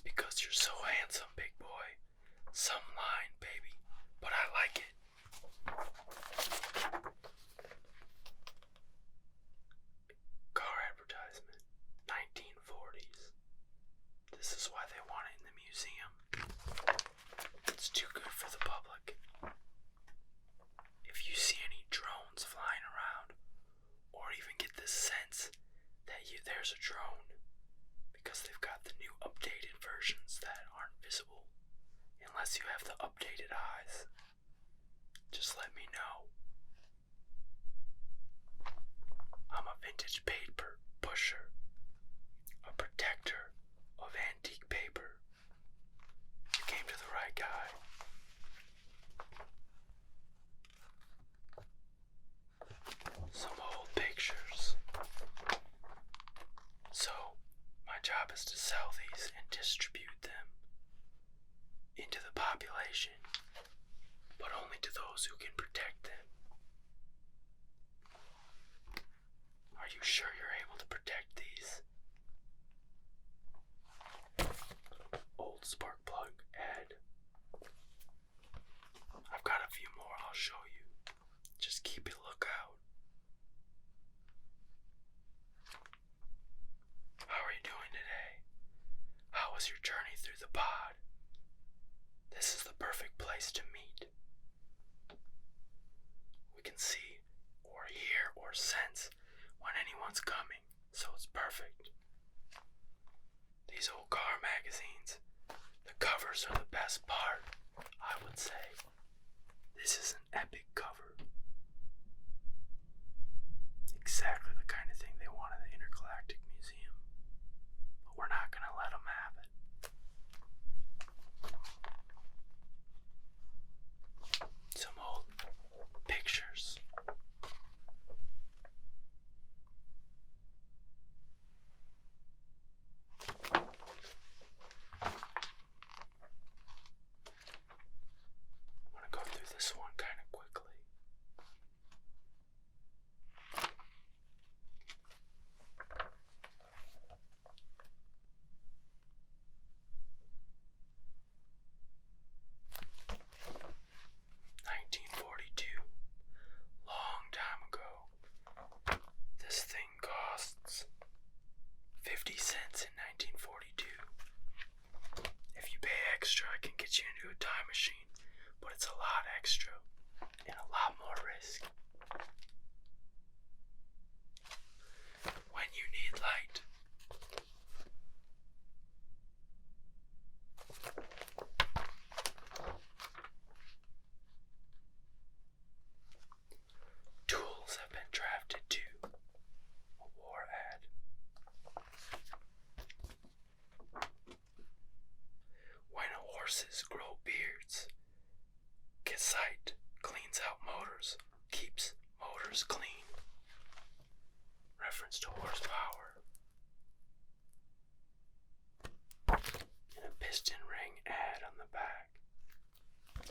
because you're so handsome, big boy. Some line, baby, but I like it. Car advertisement, 1940s. This is why they want it in the museum. It's too good for the public. If you see any drones flying around, or even get the sense that there's a drone, because they've got the new updated versions that aren't visible unless you have the updated eyes, just let me know. I'm a vintage paper pusher, a protector of antique paper. You came to the right guy. Some old pictures. So, my job is to sell these and distribute them into the population, but only to those who can protect them. Are you sure you're able to protect these? Old spark plug ad. I've got a few more I'll show you. Just keep a lookout. How are you doing today? How was your journey through the pod? This is the perfect place to meet. We can see or hear or sense when anyone's coming, so it's perfect. These old car magazines, the covers are the best part, I would say. This is an epic cover. Exactly the kind of thing they want in the Intergalactic Museum. But we're not gonna let them have it. Some old pictures. I'm gonna go through this one kind of quickly. Long time ago. This thing costs 50 cents in 1942. If you pay extra, I can get you into a time machine, but it's a lot extra and a lot more risk. When you need light, tools have been drafted too. A war ad. When horses grow beards, Gesite cleans out motors, keeps motors clean. Reference to horsepower. And a piston ring ad on the back.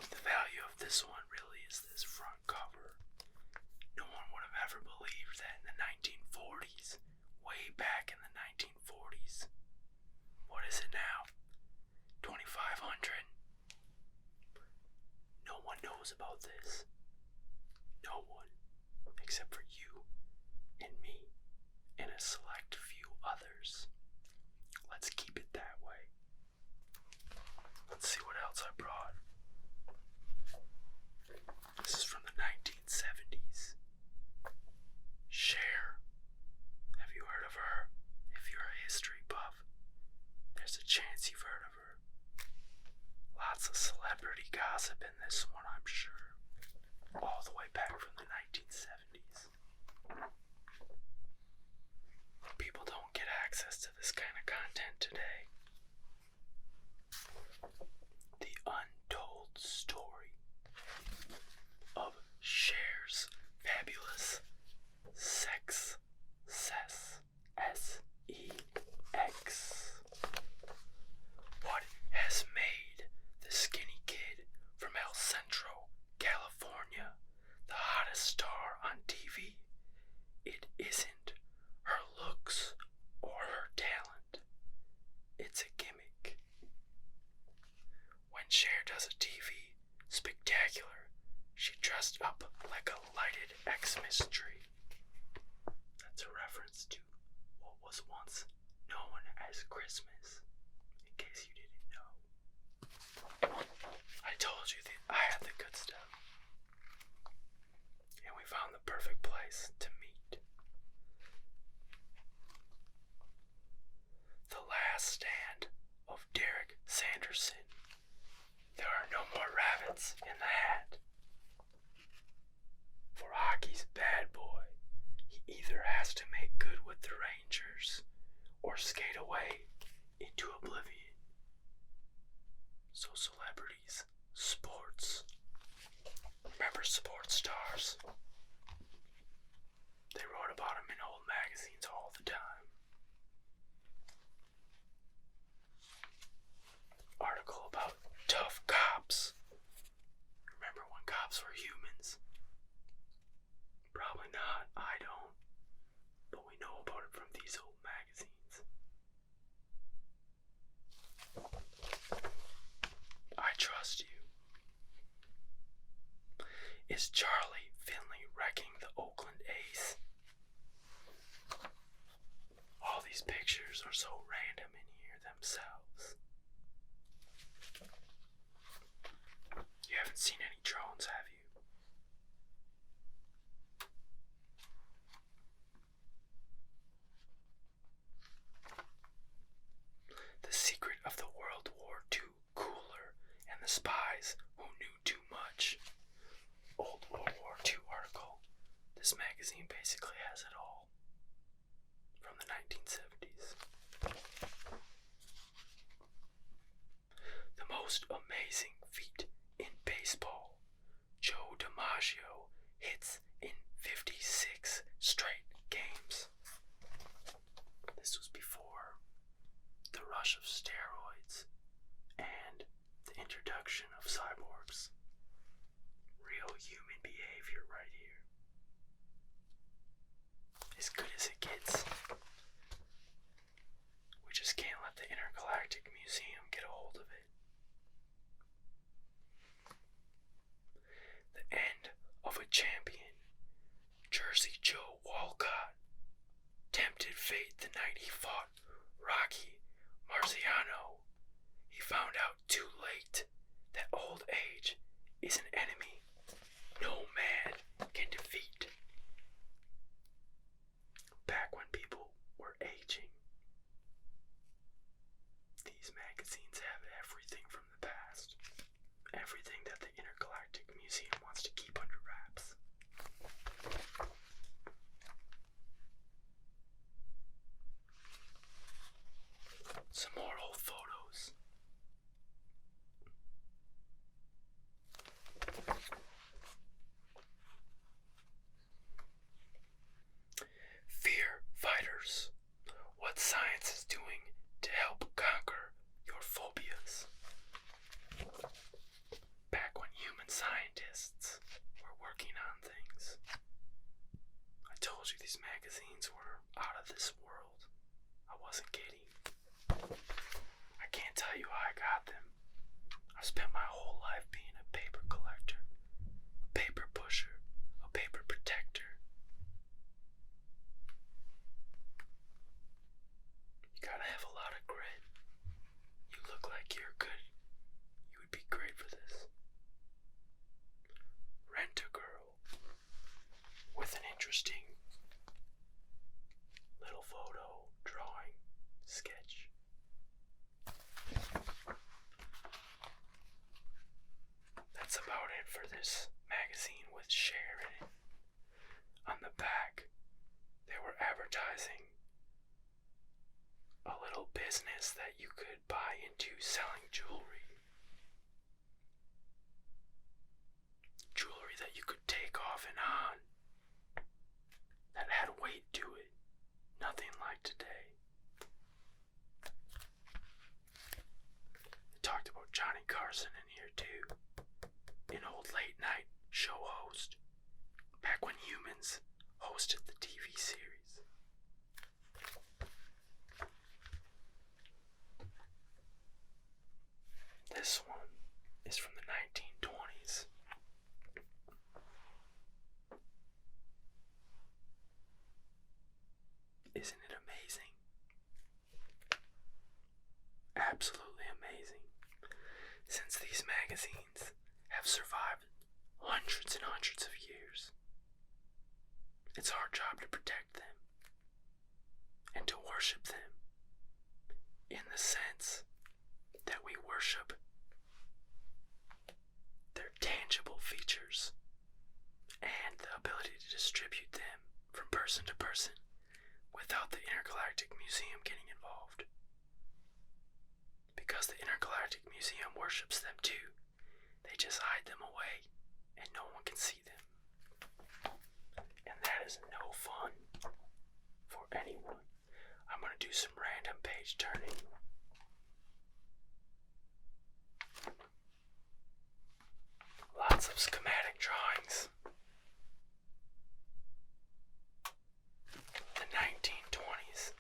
The value of this one really is this front cover. No one would have ever believed that in the 1940s, way back in the 1940s. What is it now? 2500. No one knows about this. No one, except for you and me and a select few others. Let's keep it that way. Let's see what else I brought. This is from the 1970s. Cher. Have you heard of her? If you're a history buff, there's a chance you've heard of her. Lots of celebrity gossip in this one, I'm sure. All the way back from the 1970s. People don't get access to this kind of content today. The untold story of Cher's fabulous sex cess. S-E-X. What has made the skinny kid from El Centro, California, the hottest star on TV? It isn't her looks or her talent. there does a TV spectacular. She dressed up like a lighted Xmas tree. That's a reference to what was once known as Christmas, in case you didn't know. I told you that I had the good stuff. And we found the perfect place to meet. The Last Stand of Derek Sanderson. There are no more rabbits in the hat. For hockey's bad boy, he either has to make good with the Rangers or skate away into oblivion. So celebrities, sports. Remember sports stars? They wrote about him in old magazines all the time. Article about tough cops. Remember when cops were humans? Probably not, I don't. But we know about it from these old magazines. I trust you. Is Charlie Finley wrecking the Oakland A's? All these pictures are so random in here themselves. You haven't seen any drones, have you? The Secret of the World War II Cooler and the Spies Who Knew Too Much. Old World War II article. This magazine basically has it all. From the 1970s. The most amazing feat in baseball. Joe DiMaggio hits in 56 straight games. This was before the rush of steroids and the introduction of cyborgs. Real human behavior right here. As good as it gets. We just can't let the Intergalactic Museum get a hold of it. The end of a champion. Jersey Joe Walcott tempted fate the night he fought Rocky Marciano. He found out too late that old age is an enemy no man can defeat. Back when people were aging, these magazines have everything from the past. Everything that the Intergalactic Museum wants to keep under wraps. Some more old photos. Fear fighters. What science is doing to help conquer your phobias. Back when human scientists were working on things. I told you these magazines were out of this world. I wasn't kidding. I can't tell you how I got them. I've spent my whole life being a paper collector, a paper pusher, a paper protector. You gotta have a lot of grit. You look like you're good. You would be great for this. Rent a girl with an interesting little photo, drawing, sketch. That's about it for this magazine with Cher in it. On the back, they were advertising a little business that you could buy into selling jewelry. Jewelry that you could take off and on. That had weight to it. Nothing like today. They talked about Johnny Carson in here too. An old late night show host. Back when humans hosted the TV series. This one is absolutely amazing. Since these magazines have survived hundreds and hundreds of years, it's our job to protect them and to worship them in the sense that we worship their tangible features and the ability to distribute them from person to person without the Intergalactic Museum getting involved. Because the Intergalactic Museum worships them too, they just hide them away and no one can see them. And that is no fun for anyone. I'm going to do some random page turning. Lots of schematic drawings. The 1920s,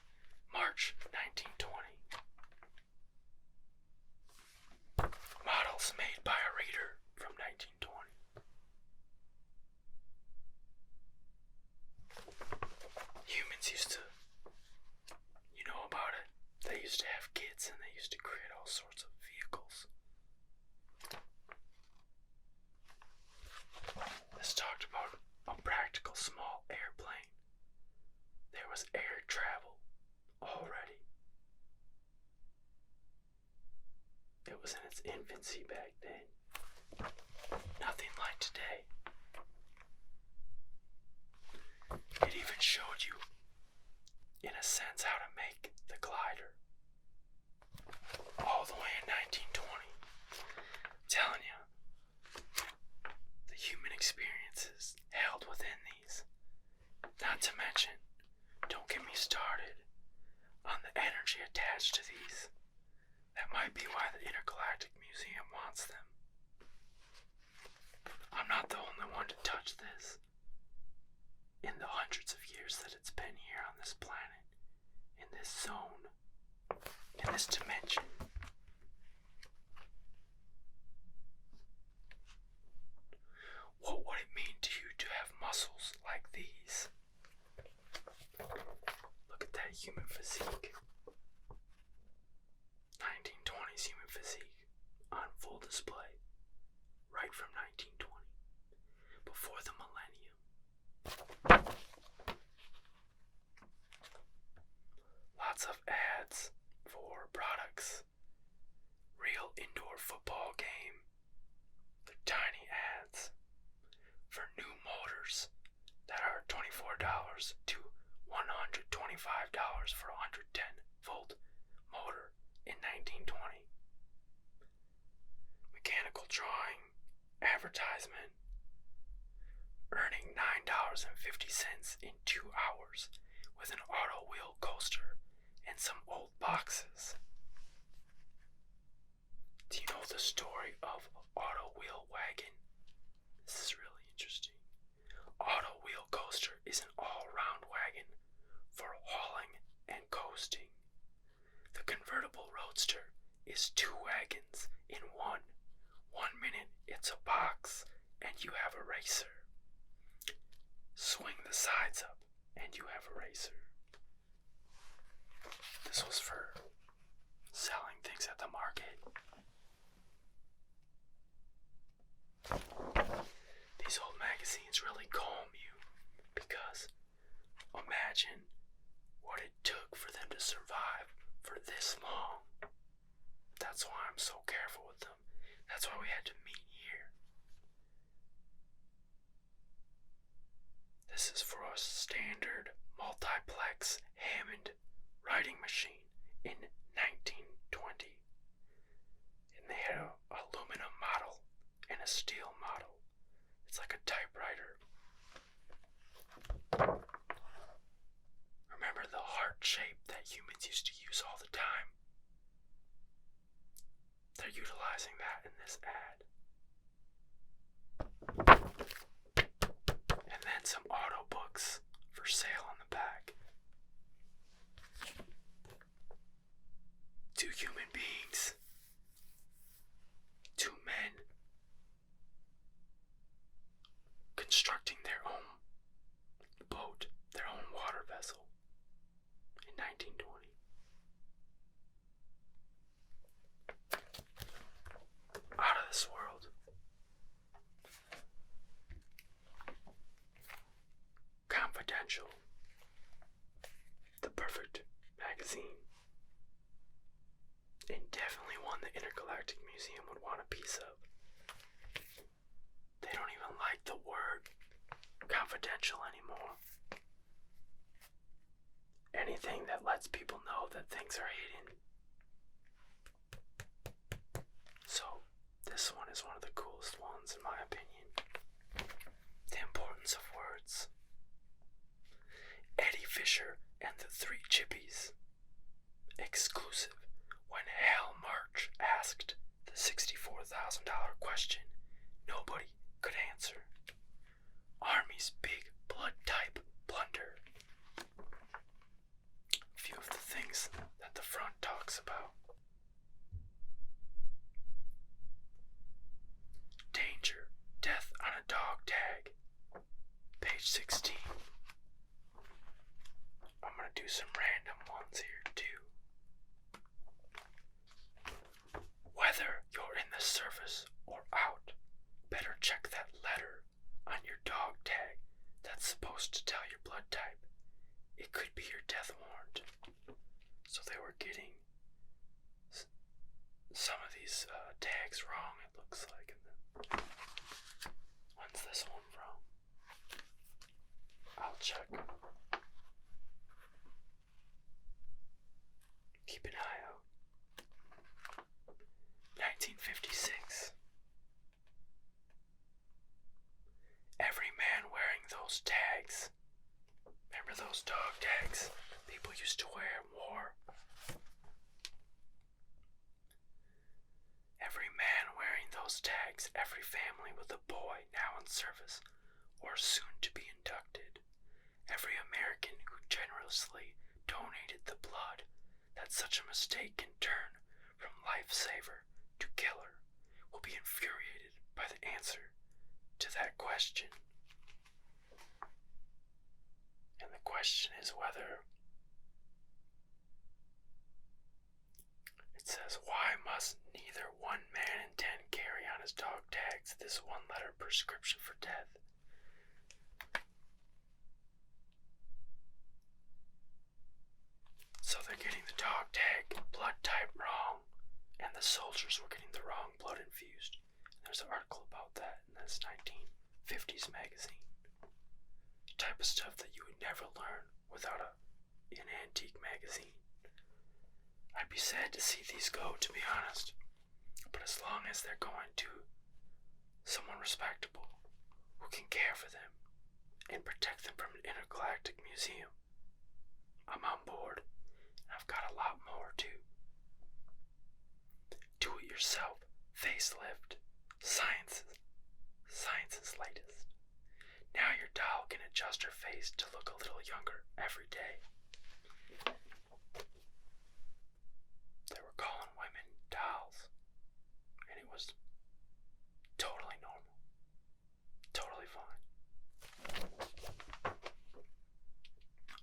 March 1920. Models made by a reader from 1920. Humans used to, you know about it, they used to have kids and they used to create all sorts of vehicles. This talked about a practical small airplane. There was air travel already. It was in its infancy back then. Nothing like today. It even showed you, in a sense, how to make the glider. All the way in 1920. I'm telling you, the human experiences held within these. Not to mention, don't get me started on the energy attached to these. That might be why the Intergalactic Museum wants them. I'm not the only one to touch this. In the hundreds of years that it's been here on this planet, in this zone, in this dimension. What would it mean to you to have muscles like these? Look at that human physique. 1920s human physique on full display, right from 1920, before the millennium. Lots of ads for products. Real indoor football game. They're tiny ads for new motors that are $24 to $125 for a 110-volt motor in 1920. Mechanical drawing advertisement. Earning $9.50 in 2 hours with an auto wheel coaster and some old boxes. Do you know the story of Auto Wheel Wagon? This is really interesting. Auto Wheel Coaster is an all-round wagon for hauling and coasting. The convertible roadster is 2 wagons in one. 1 minute it's a box and you have a racer. Swing the sides up and you have a racer. This was for selling things at the market. These old magazines really calm you because imagine what it took for them to survive for this long. That's why I'm so careful with them. That's why we had to meet here. This is for a standard multiplex Hammond writing machine in 1920. And they had an aluminum model and a steel model. It's like a typewriter. Remember the heart shape that humans used to use all the time? They're utilizing that in this ad. And then some auto books for sale on the back. 2 human beings. 2 men. Constructing their own boat, their own water vessel in 1920. the Intergalactic Museum would want a piece of. They don't even like the word confidential anymore. Anything that lets people know that things are hidden. So, this one is one of the coolest ones in my opinion. The importance of words. Eddie Fisher and the Three Chippies. Exclusive. When Hal March asked the $64,000 question nobody could answer. Army's big blood type blunder. A few of the things that the front talks about. Danger, death on a dog tag. Page 16. I'm gonna do some random ones here too. Whether you're in the service or out, better check that letter on your dog tag that's supposed to tell your blood type. It could be your death warrant. So they were getting some of these tags wrong, it looks like. When's this one from? I'll check. Keep an eye out. 1956. Every man wearing those tags. Remember those dog tags people used to wear and wore? Every man wearing those tags, every family with a boy now in service or soon to be inducted, every American who generously donated the blood that such a mistake can turn from lifesaver to killer will be infuriated by the answer to that question. And the question is whether it says, why must neither one man in 10 carry on his dog tags this one-letter prescription for death? So they're getting the dog tag blood type wrong, and the soldiers were getting the wrong blood infused. And there's an article about that in this 1950s magazine. The type of stuff that you would never learn without an antique magazine. I'd be sad to see these go, to be honest. But as long as they're going to someone respectable who can care for them and protect them from an intergalactic museum, I'm on board. And I've got a lot more too. Do it yourself facelift. Science's latest. Now your doll can adjust her face to look a little younger every day. They were calling women dolls, and it was totally normal, totally fine.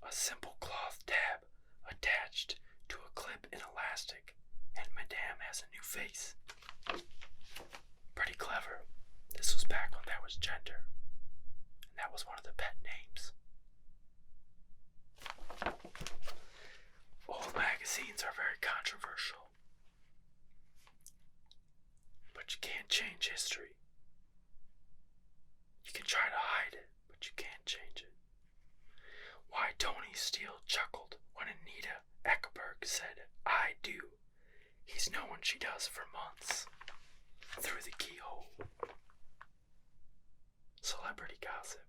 A simple cloth tab attached to a clip in elastic, and Madame has a new face. Pretty clever. This was back when there was gender, and that was one of the pet names. Old magazines are very controversial, but you can't change history. You can try to hide it, but you can't change it. Why Tony Steele chuckled when Anita Ekberg said, "I do." He's known she does for months. Through the keyhole. Celebrity gossip.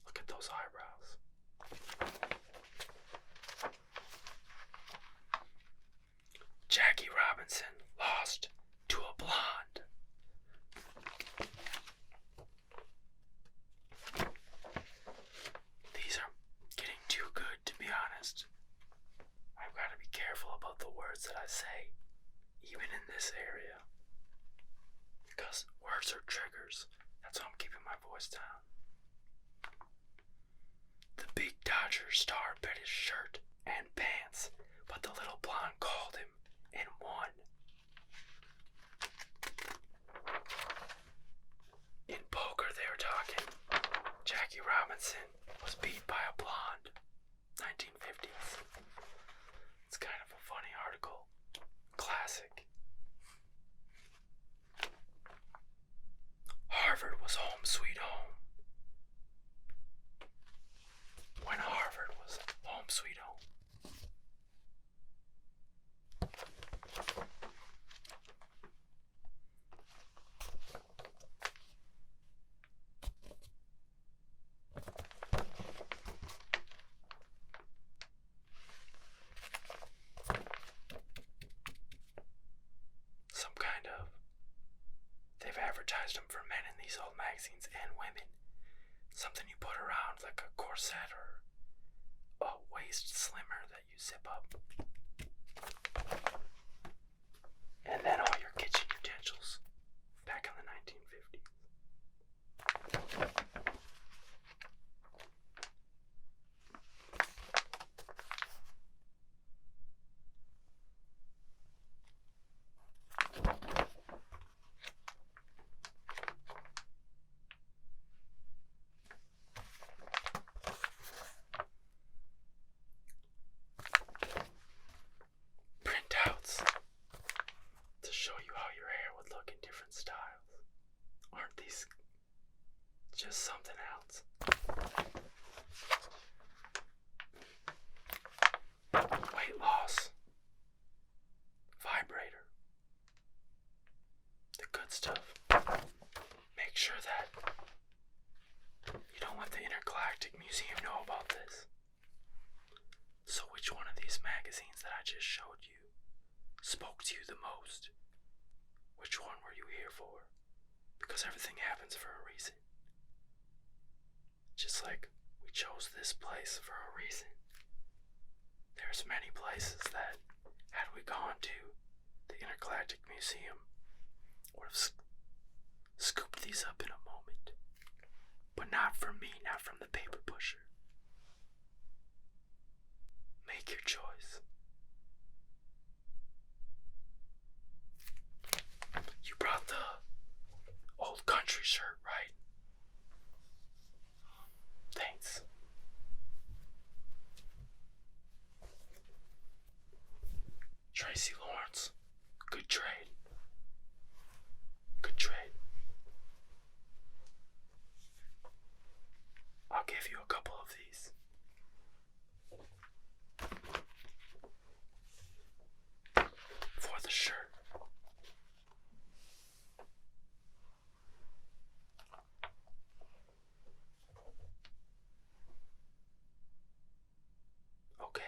Look at those eyebrows. Jackie Robinson lost to a blonde. These are getting too good, to be honest. I've got to be careful about the words that I say, even in this area. Because words are triggers. That's why I'm keeping my voice down. The big Dodger star bet his shirt and pants, but the little blonde called him and won. In poker they were talking. Jackie Robinson was beat by a blonde. 1950s. It's kind of a funny article. Classic. advertised them for men in these old magazines and women. Something you put around like a corset or a waist slimmer that you zip up. And then all your kitchen utensils back in the 1950s. Printouts to show you how your hair would look in different styles. Aren't these just something else? Weight loss. Vibrator. The good stuff. Make sure that you don't let the Intergalactic Museum know about this. So which one of these magazines that I just showed you spoke to you the most? Which one were you here for? Because everything happens for a reason. Just like we chose this place for a reason. There's many places that, had we gone to the Intergalactic Museum, would have scooped these up in a moment. But not from me, not from the paper pusher. Make your choice. You brought the old country shirt, right? Thanks. Tracy Lawrence, good trade. Good trade. I'll give you a couple of these. For the shirt. Okay.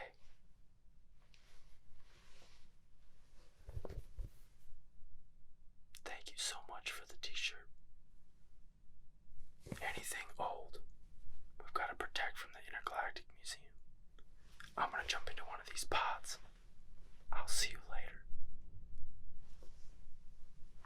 Thank you so much for the t-shirt. Anything old, we've got to protect from